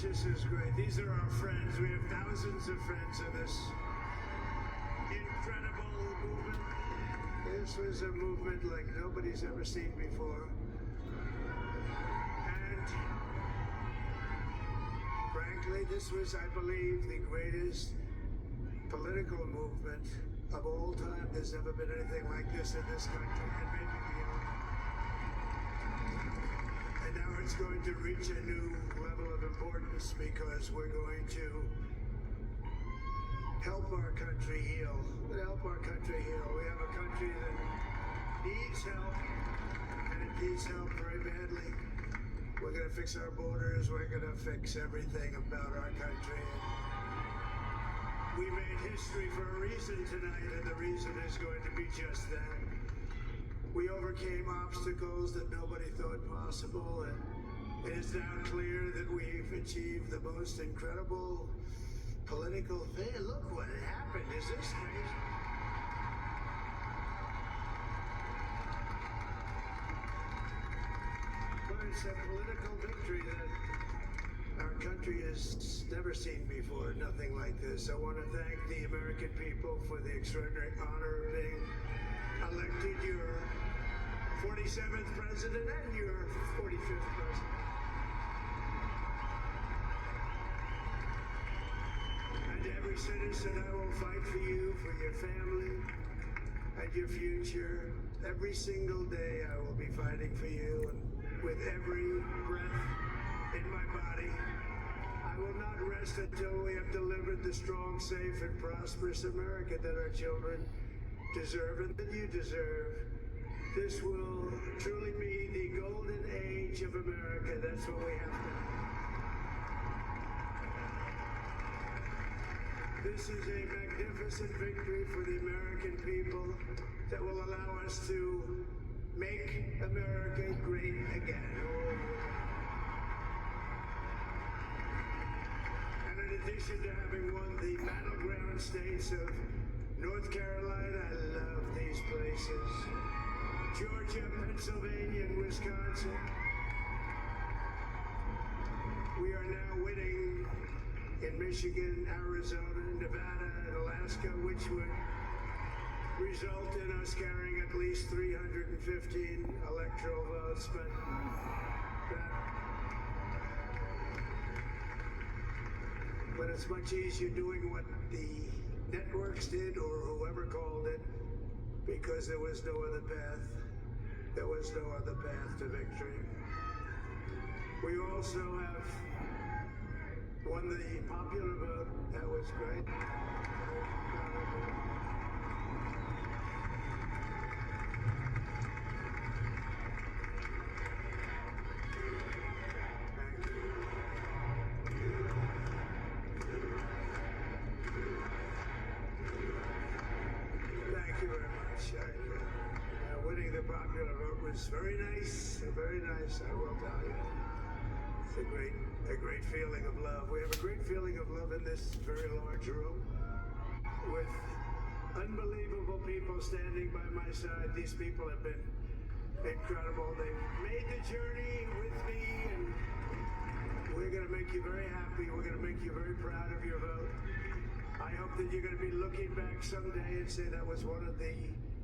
This is great. These are our friends. We have thousands of friends in this incredible movement. This was a movement like nobody's ever seen before. And frankly, this was, I believe, the greatest political movement of all time. There's never been anything like this in this country, and maybe beyond. And now it's going to reach a new level of importance because we're going to help our country heal. Help our country heal. We have a country that needs help, and it needs help very badly. We're going to fix our borders. We're going to fix everything about our country. We made history for a reason tonight, and the reason is going to be just that. We overcame obstacles that nobody thought possible, and it is now clear that we've achieved the most incredible political thing. Look what happened. Is this crazy? But it's a political victory that our country has never seen before. Nothing like this. I want to thank the American people for the extraordinary honor of being elected your 47th president and your 45th president. And every citizen, I will fight for you, for your family, and your future. Every single day I will be fighting for you, and with every breath in my body, I will not rest until we have delivered the strong, safe, and prosperous America that our children deserve and that you deserve. This will truly be the golden age of America. That's what we have to. This is a magnificent victory for the American people that will allow us to make America great again. And in addition to having won the battleground states of North Carolina, I love these places. Georgia, Pennsylvania, and Wisconsin. We are now winning in Michigan, Arizona, Nevada, and Alaska, which would result in us carrying at least 315 electoral votes. But it's much easier doing what the networks did or whoever called it, because there was no other path. There was no other path to victory. We also have won the popular vote. That was great. Thank you very much. Winning the popular vote was very nice, I will tell you. It's a great feeling of love. We have a great feeling of love in this very large room with unbelievable people standing by my side. These people have been incredible. They've made the journey with me, and we're going to make you very happy. We're going to make you very proud of your vote. I hope that you're going to be looking back someday and say that was one of the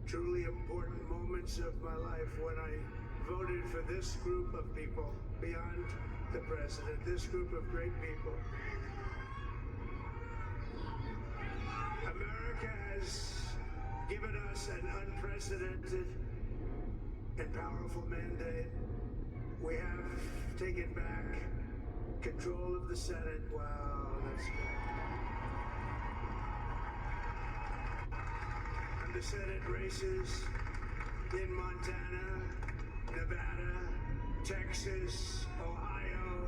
truly important moments of my life when I voted for this group of people beyond the president, this group of great people. America has given us an unprecedented and powerful mandate. We have taken back control of the Senate. Wow, that's great. And the Senate races in Montana, Nevada, Texas, Ohio,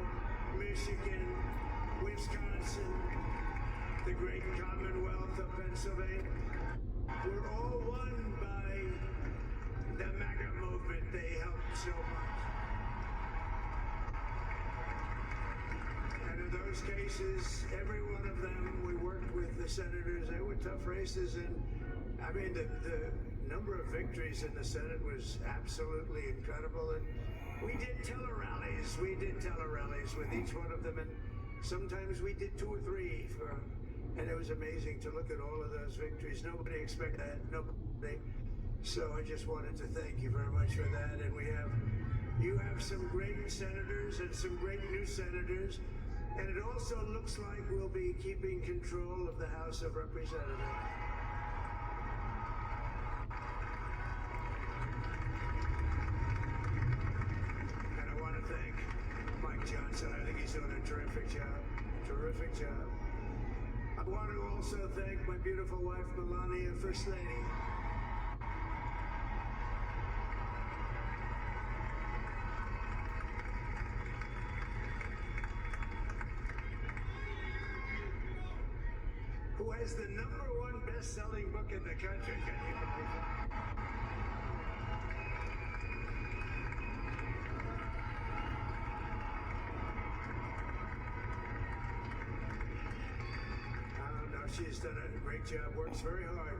Michigan, Wisconsin, the great Commonwealth of Pennsylvania, were all won by the MAGA movement. They helped so much. And in those cases, every one of them, we worked with the senators. They were tough races, and I mean, the number of victories in the Senate was absolutely incredible. And we did tele-rallies with each one of them, and Sometimes we did 2 or 3 and it was amazing to look at all of those victories. Nobody expected that. Nobody. So I just wanted to thank you very much for that. And you have some great senators and some great new senators. And it also looks like we'll be keeping control of the House of Representatives. And I want to thank Mike Johnson. I think he's doing a terrific job. Terrific job. I want to also thank my beautiful wife, Melania, First Lady. Who has the #1 best-selling book in the country. Can you believe that? No, she's done a great job. Works very hard.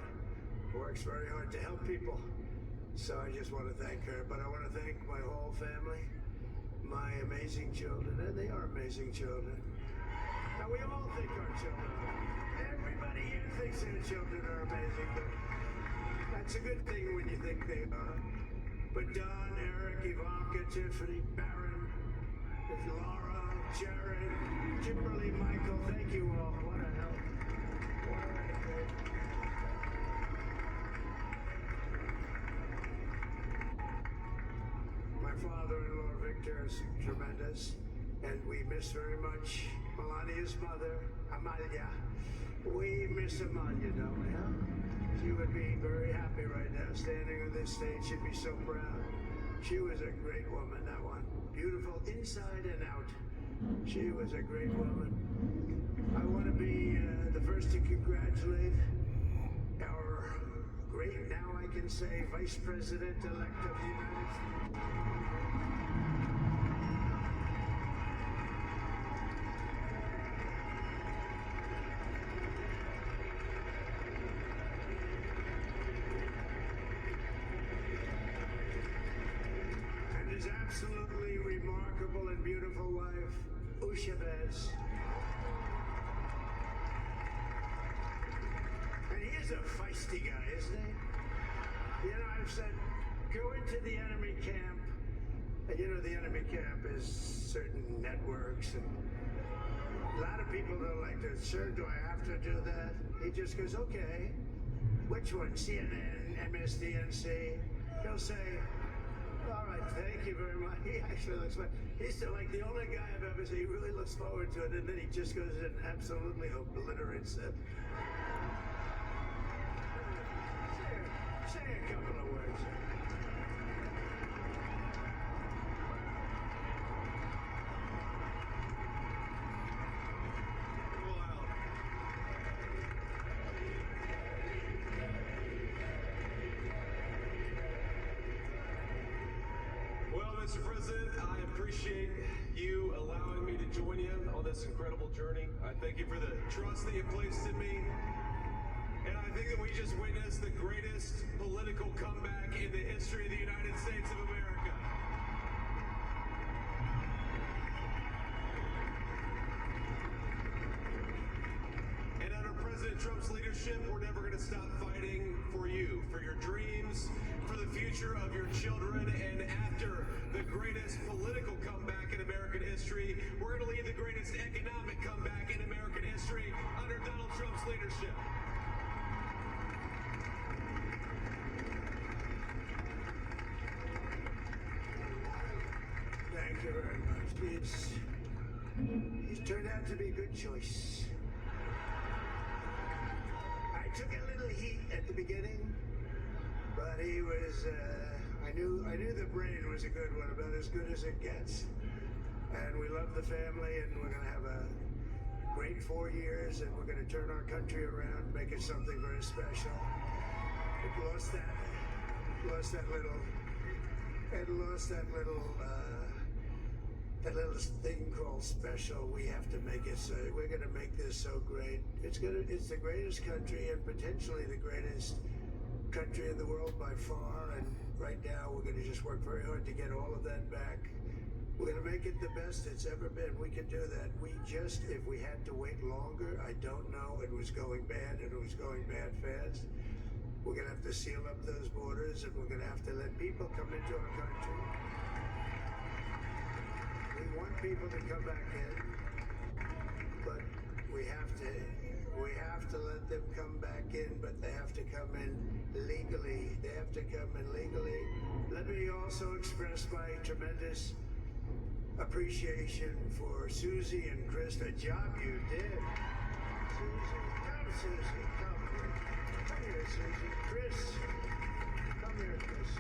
Works very hard to help people. So I just want to thank her. But I want to thank my whole family, my amazing children, and they are amazing children. Now, we all think our children are. Everybody here thinks their children are amazing, but that's a good thing when you think they are. But Don, Eric, Ivanka, Tiffany, Barron, Laura, Jared, Kimberly, Michael, thank you all. What a help. What a help. My father-in-law, Victor, is tremendous, and we miss very much Melania's mother, Amalia. We miss Amalia, don't we, huh? She would be very happy right now, standing on this stage. She'd be so proud. She was a great woman, that one. Beautiful inside and out. She was a great woman. I want to be the first to congratulate our great, now I can say, Vice President-elect of the United States. His absolutely remarkable and beautiful wife, Ushabez. And he is a feisty guy, isn't he? You know, I've said, go into the enemy camp. And you know, the enemy camp is certain networks. And a lot of people don't like this. Sir, do I have to do that? He just goes, okay. Which one? CNN, MSDNC? He'll say, all right, thank you very much. He actually looks like, he's like the only guy I've ever seen. He really looks forward to it, and then he just goes and absolutely obliterates it. Say a couple of words. Mr. President, I appreciate you allowing me to join you on this incredible journey. I thank you for the trust that you placed in me. And I think that we just witnessed the greatest political comeback in the history of the United States of America. And under President Trump's leadership, we're never going to stop fighting for you, for your dreams, for the future of your children, and after the greatest political comeback in American history, we're going to lead the greatest economic comeback in American history under Donald Trump's leadership. Thank you very much. He's turned out to be a good choice. I took a little heat at the beginning, but he was, I knew the brain was a good one, about as good as it gets. And we love the family, and we're going to have a great 4 years, and we're going to turn our country around, make it something very special. It lost that little thing called special. We have to make it so, we're going to make this so great. It's the greatest country, and potentially the greatest country in the world by far, and right now we're going to just work very hard to get all of that back. We're going to make it the best it's ever been. We can do that. If we had to wait longer, I don't know. It was going bad, and it was going bad fast. We're going to have to seal up those borders, and we're going to have to let people come into our country. We want people to come back in, but we have to let them come back in, but they have to come in legally. They have to come in legally. Let me also express my tremendous appreciation for Susie and Chris, the job you did. Susie, come here. Come here, Susie. Chris, come here, Chris.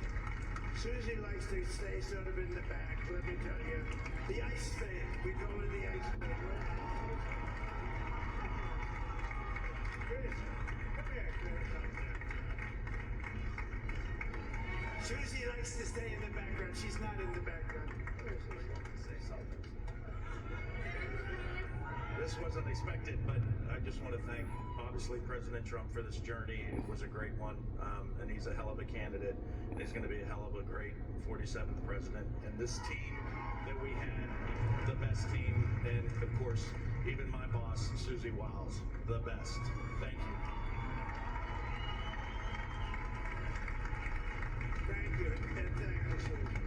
Susie likes to stay sort of in the back, let me tell you. The ice fan, we call her the ice fan, right? Chris, come here, Chris. Susie likes to stay in the background. She's not in the background. This wasn't expected, but I just want to thank, obviously, President Trump for this journey. It was a great one, and he's a hell of a candidate, and he's going to be a hell of a great 47th president. And this team that we had, the best team, and of course, even my boss, Susie Wiles, the best. Thank you. Thank you, and thank you, Susie.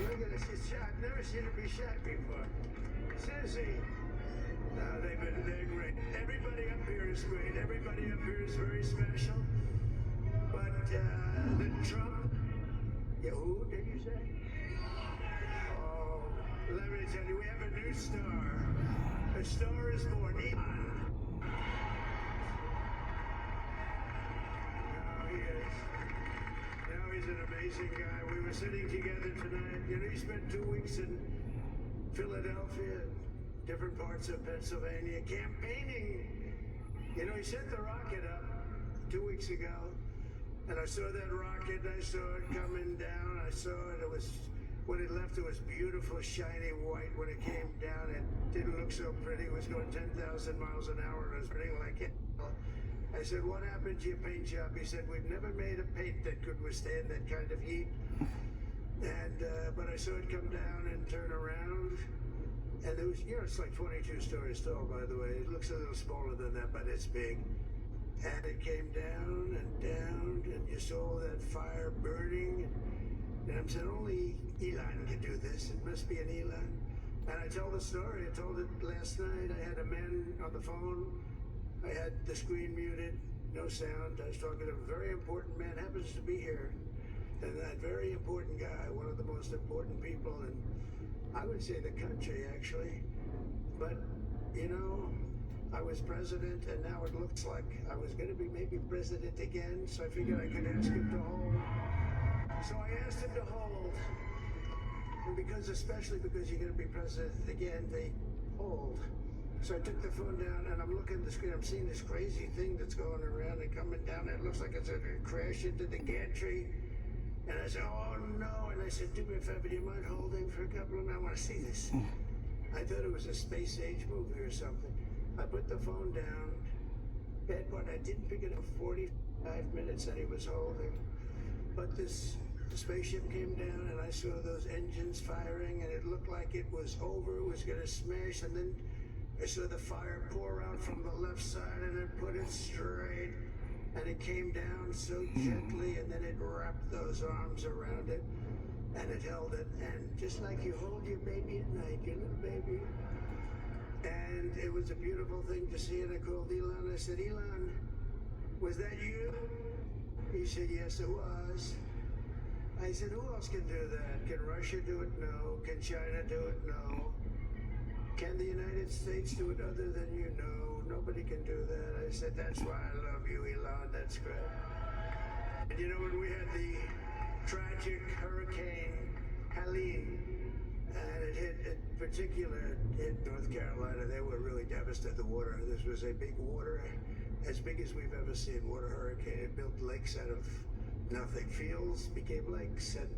Look at this, she's shy. I've never seen her be shy before. Susie. No, they're great. Everybody up here is great. Everybody up here is very special. But the Trump, yeah, who did you say? Oh, let me tell you, we have a new star. A star is born. Elon. Now he is. Now he's an amazing guy. We were sitting together tonight. You know, he spent 2 weeks in Philadelphia, different parts of Pennsylvania, campaigning. You know, he sent the rocket up 2 weeks ago, and I saw that rocket, I saw it coming down, I saw it, when it left, it was beautiful, shiny white. When it came down, it didn't look so pretty. It was going 10,000 miles an hour, and it was burning like it. I said, what happened to your paint job? He said, we've never made a paint that could withstand that kind of heat. And, but I saw it come down and turn around. And it was, you know, it's like 22 stories tall, by the way. It looks a little smaller than that, but it's big. And it came down, and you saw that fire burning. And I'm saying, only Elon can do this. It must be an Elon. And I told the story. I told it last night. I had a man on the phone. I had the screen muted, no sound. I was talking to a very important man, happens to be here. And that very important guy, one of the most important people in, I would say, the country, actually. But, you know, I was president, and now it looks like I was going to be maybe president again, so I figured I could ask him to hold. So I asked him to hold. And especially because you're going to be president again, they hold. So I took the phone down, and I'm looking at the screen. I'm seeing this crazy thing that's going around and coming down. It looks like it's going to crash into the gantry. And I said, oh, no. And I said, do me a favor, do you mind holding for a couple of minutes? I want to see this. I thought it was a space age movie or something. I put the phone down. Bad part, I didn't pick it up 45 minutes that he was holding. But the spaceship came down, and I saw those engines firing, and it looked like it was over. It was going to smash, and then I saw the fire pour out from the left side, and it put it straight, and it came down so gently, and then it wrapped those arms around it, and it held it, and just like you hold your baby at night, your little baby. And it was a beautiful thing to see, and I called Elon. I said, Elon, was that you? He said, yes, it was. I said, who else can do that? Can Russia do it? No. Can China do it? No. Can the United States do it other than you? No. Nobody can do that. I said, that's why I love you, Elon. That's great. And you know, when we had the tragic Hurricane Helene, and it hit North Carolina, they were really devastated. The water, this was a big water, as big as we've ever seen, water hurricane. It built lakes out of nothing. Fields became lakes, and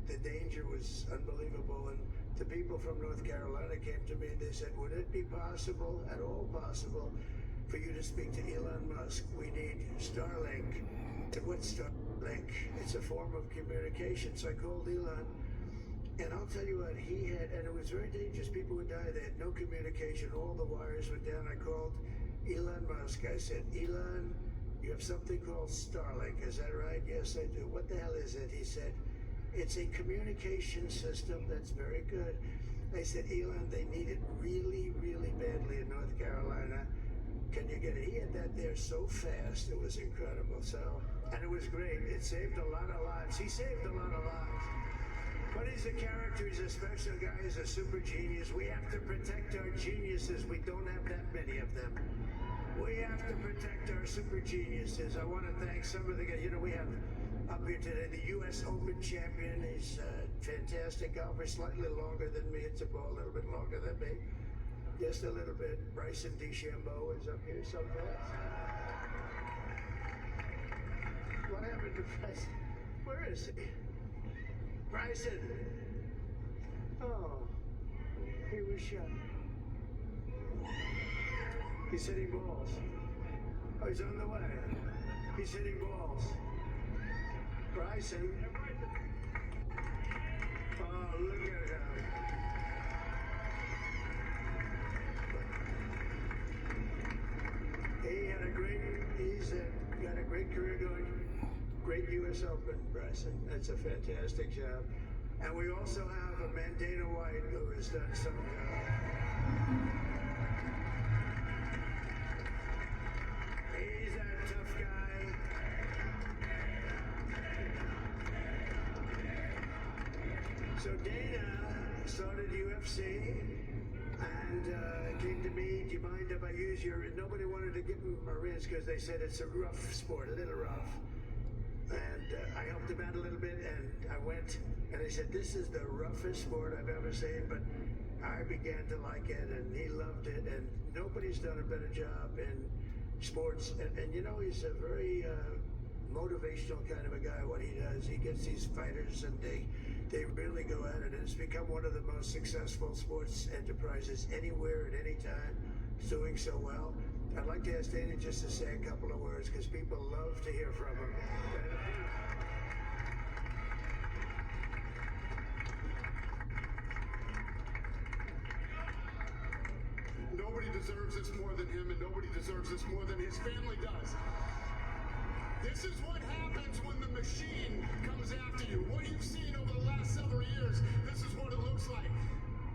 the danger was unbelievable. And the people from North Carolina came to me and they said, would it be possible, at all possible, for you to speak to Elon Musk? We need Starlink. I said, what's Starlink? It's a form of communication. So I called Elon, And I'll tell you what, he had, and it was very dangerous. People would die. They had no communication. All the wires were down. I called Elon Musk. I said, Elon, you have something called Starlink. Is that right? Yes, I do. What the hell is it? He said, it's a communication system that's very good. I said, Elon, they need it really, really badly in North Carolina. Can you get it? He had that there so fast. It was incredible. So, and it was great. It saved a lot of lives. He saved a lot of lives. But he's a character, he's a special guy, he's a super genius. We have to protect our geniuses. We don't have that many of them. We have to protect our super geniuses. I want to thank some of the guys. You know, we have up here today the U.S. Open champion. He's a fantastic golfer, slightly longer than me. Hits the ball a little bit longer than me. Just a little bit. Bryson DeChambeau is up here so fast. What happened to Bryson? Where is he? Bryson! Oh, he was shot. He's hitting balls. Oh, he's on the way. He's hitting balls. Bryson. Oh, look at him. He's got a great career going. Great U.S. Open, Bryson. That's a fantastic job. And we also have a man, Dana White, who has done some He's a tough guy. So Dana started UFC and came to me, do you mind if I use your... Nobody wanted to give him a rinse because they said it's a rough sport, a little rough. And I helped him out a little bit, and I went, and I said, this is the roughest sport I've ever seen, but I began to like it, and he loved it, and nobody's done a better job in sports. And you know, he's a very motivational kind of a guy, what he does. He gets these fighters, and they really go at it, and it's become one of the most successful sports enterprises anywhere at any time. It's doing so well. I'd like to ask Dana just to say a couple of words, because people love to hear from him. Nobody deserves this more than him, and nobody deserves this more than his family does. This is what happens when the machine comes after you. What you've seen over the last several years, this is what it looks like.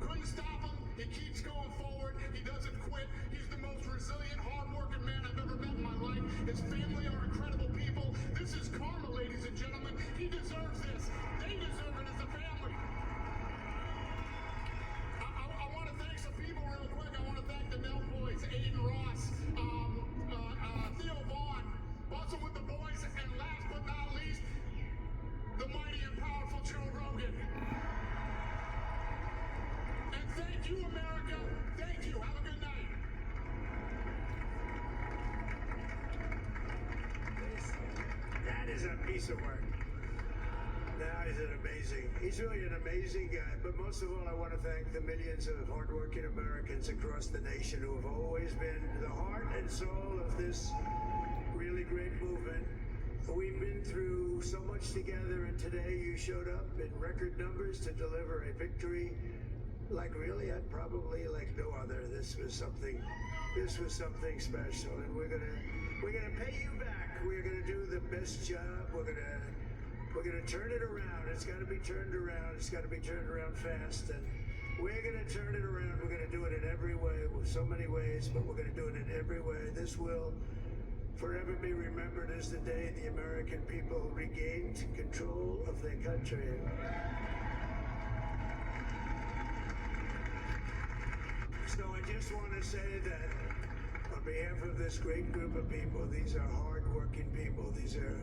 Couldn't stop him. He keeps going forward. He doesn't quit. He's the most resilient, hard-working man I've ever met in my life. His family are incredible people. This is karma, ladies and gentlemen. He deserves this. They deserve it as a family. I want to thank some people real quick. I want to thank the Nell boys, Aiden Ross, Theo Vaughn, also with the boys, and last but not least, the mighty and powerful Joe Rogan. And thank you, America. Thank you. Have a good night. That is a piece of work. Now he's really an amazing guy. But most of all, I want to thank the millions of hardworking Americans across the nation who have always been the heart and soul of this really great movement. We've been through so much together, and today you showed up in record numbers to deliver a victory like really, probably like no other. This was something special, and we're gonna pay you back. We're gonna do the best job. We're gonna turn it around. It's got to be turned around. It's got to be turned around fast, and we're gonna turn it around. We're gonna do it in every way, with so many ways, but we're gonna do it in every way. This will forever be remembered as the day the American people regained control of their country. So I just want to say that on behalf of this great group of people, these are hard-working people, these are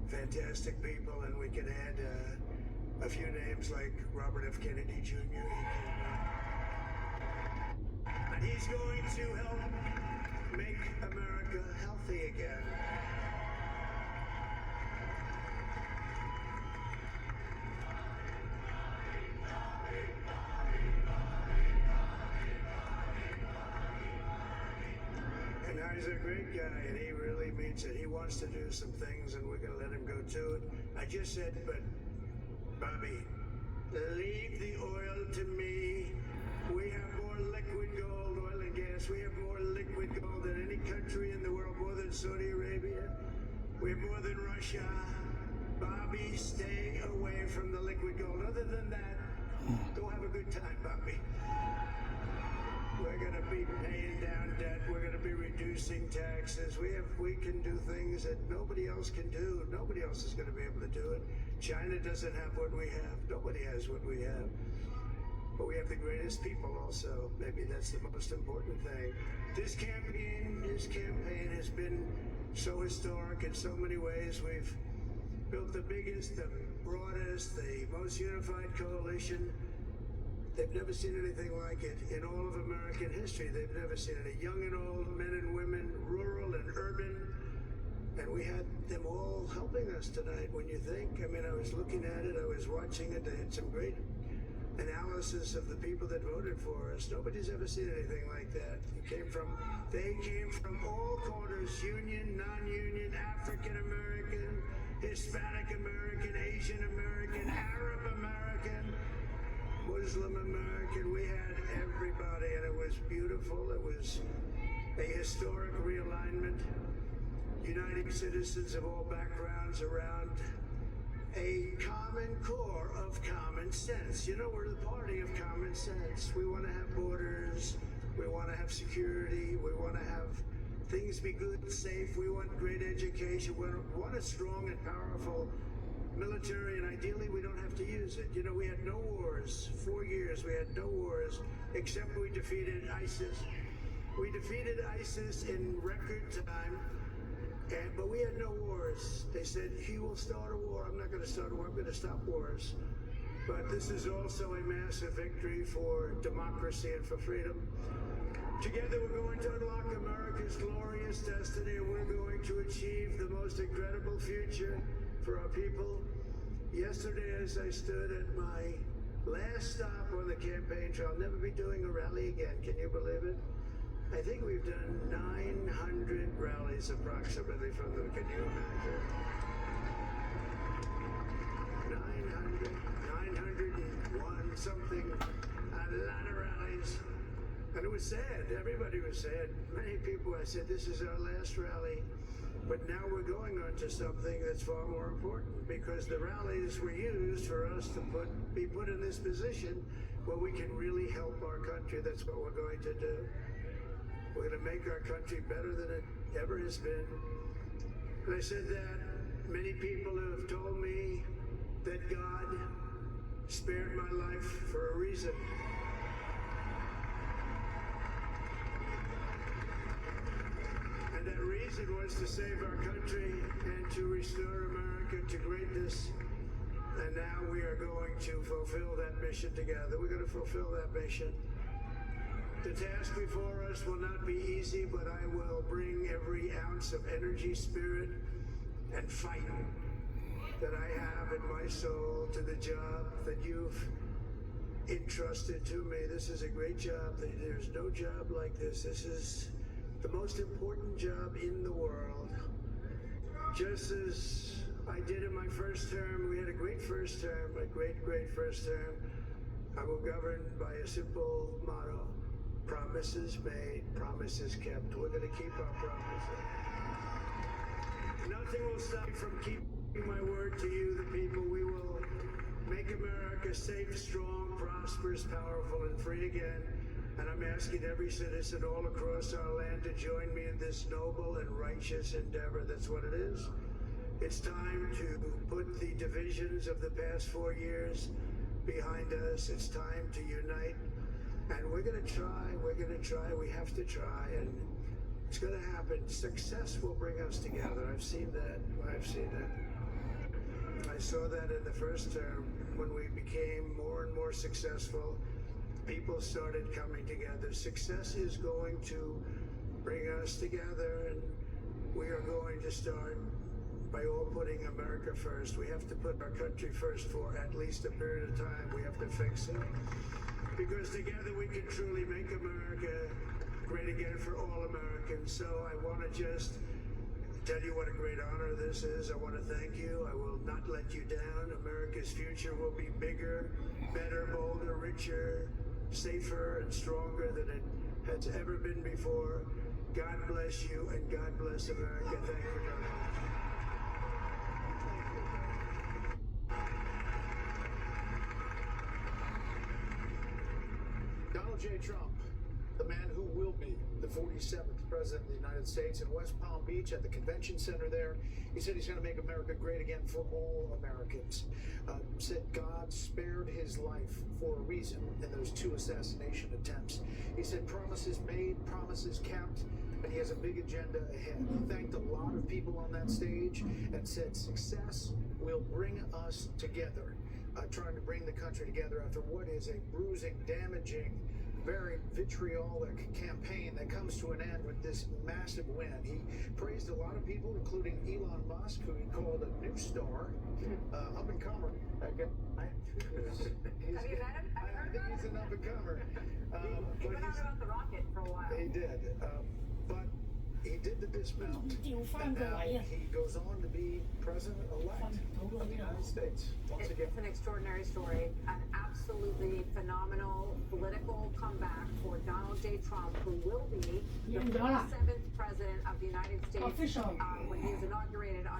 fantastic people, and we can add a few names like Robert F. Kennedy Jr. And he's going to help make America healthy again. He's a great guy, and he really means it. He wants to do some things, and we're going to let him go to it. I just said, but Bobby, Leave the oil to me. We have more liquid gold, oil and gas. We have more liquid gold than any country in the world, more than Saudi Arabia. We have more than Russia. Bobby, stay away from the liquid gold. Other than that, go have a good time, Bobby. We're going to be paying down debt. We're going to be reducing taxes. We can do things that nobody else can do. Nobody else is going to be able to do it. China doesn't have what we have. Nobody has what we have. But we have the greatest people also. Maybe that's the most important thing. This campaign has been so historic in so many ways. We've built the biggest, the broadest, the most unified coalition. They've never seen anything like it in all of American history. They've never seen it. Young and old, men and women, rural and urban. And we had them all helping us tonight. When you think, I mean, I was looking at it, I was watching it. They had some great analysis of the people that voted for us. Nobody's ever seen anything like that. They came from all corners, union, non-union, African American, Hispanic American, Asian American, Arab American, Muslim American. We had everybody, and it was beautiful. It was a historic realignment, uniting citizens of all backgrounds around a common core of common sense. You know, we're the party of common sense. We want to have borders. We want to have security. We want to have things be good and safe. We want great education. We want a strong and powerful military, and ideally we don't have to use it. You know, we had no wars. 4 years we had no wars, except we defeated ISIS. We defeated ISIS in record time, but we had no wars. They said, he will start a war. I'm not going to start a war. I'm going to stop wars. But this is also a massive victory for democracy and for freedom. Together we're going to unlock America's glorious destiny, and we're going to achieve the most incredible future for our people. Yesterday, as I stood at my last stop on the campaign trail, I'll never be doing a rally again. Can you believe it? I think we've done 900 rallies approximately from them. Can you imagine? 901 something, a lot of rallies. And it was sad. Everybody was sad. Many people, I said, this is our last rally. But now we're going on to something that's far more important, because the rallies were used for us to be put in this position where we can really help our country. That's what we're going to do. We're going to make our country better than it ever has been. And I said that many people have told me that God spared my life for a reason. And that reason was to save our country and to restore America to greatness. And now we are going to fulfill that mission together. We're going to fulfill that mission. The task before us will not be easy, but I will bring every ounce of energy, spirit, and fight that I have in my soul to the job that you've entrusted to me. This is a great job. There's no job like this. This is the most important job in the world. Just as I did in my first term, we had a great first term, a great first term. I will govern by a simple motto: promises made, promises kept. We're going to keep our promises. Nothing will stop me from keeping my word to you, the people. We will make America safe, strong, prosperous, powerful, and free again. And I'm asking every citizen all across our land to join me in this noble and righteous endeavor. That's what it is. It's time to put the divisions of the past 4 years behind us. It's time to unite. And we're going to try. We have to try. And it's going to happen. Success will bring us together. I've seen that. I saw that in the first term when we became more and more successful. People started coming together. Success is going to bring us together, and we are going to start by all putting America first. We have to put our country first for at least a period of time. We have to fix it, because together we can truly make America great again for all Americans. So I want to just tell you what a great honor this is. I want to thank you. I will not let you down. America's future will be bigger, better, bolder, richer, safer, and stronger than it has ever been before. God bless you, and God bless America. Thank you very much. Donald J. Trump, the man who will be the 47th President of the United States, in West Palm Beach at the convention center there. He said he's going to make America great again for all Americans. Said God spared his life for a reason in those 2 assassination attempts. He said promises made, promises kept, and he has a big agenda ahead. He thanked a lot of people on that stage and said success will bring us together. Trying to bring the country together after what is a bruising, damaging, very vitriolic campaign that comes to an end with this massive win. He praised a lot of people, including Elon Musk, who he called a new star, up and comer. Have you met him? Have you I heard think about he's him? an up and comer. He went on about the rocket for a while. He did, but he did the dismount, and now he goes on to be president-elect of the United States once again. It's an extraordinary story, an absolutely phenomenal political comeback for Donald J. Trump, who will be the 47th President of the United States when he is inaugurated on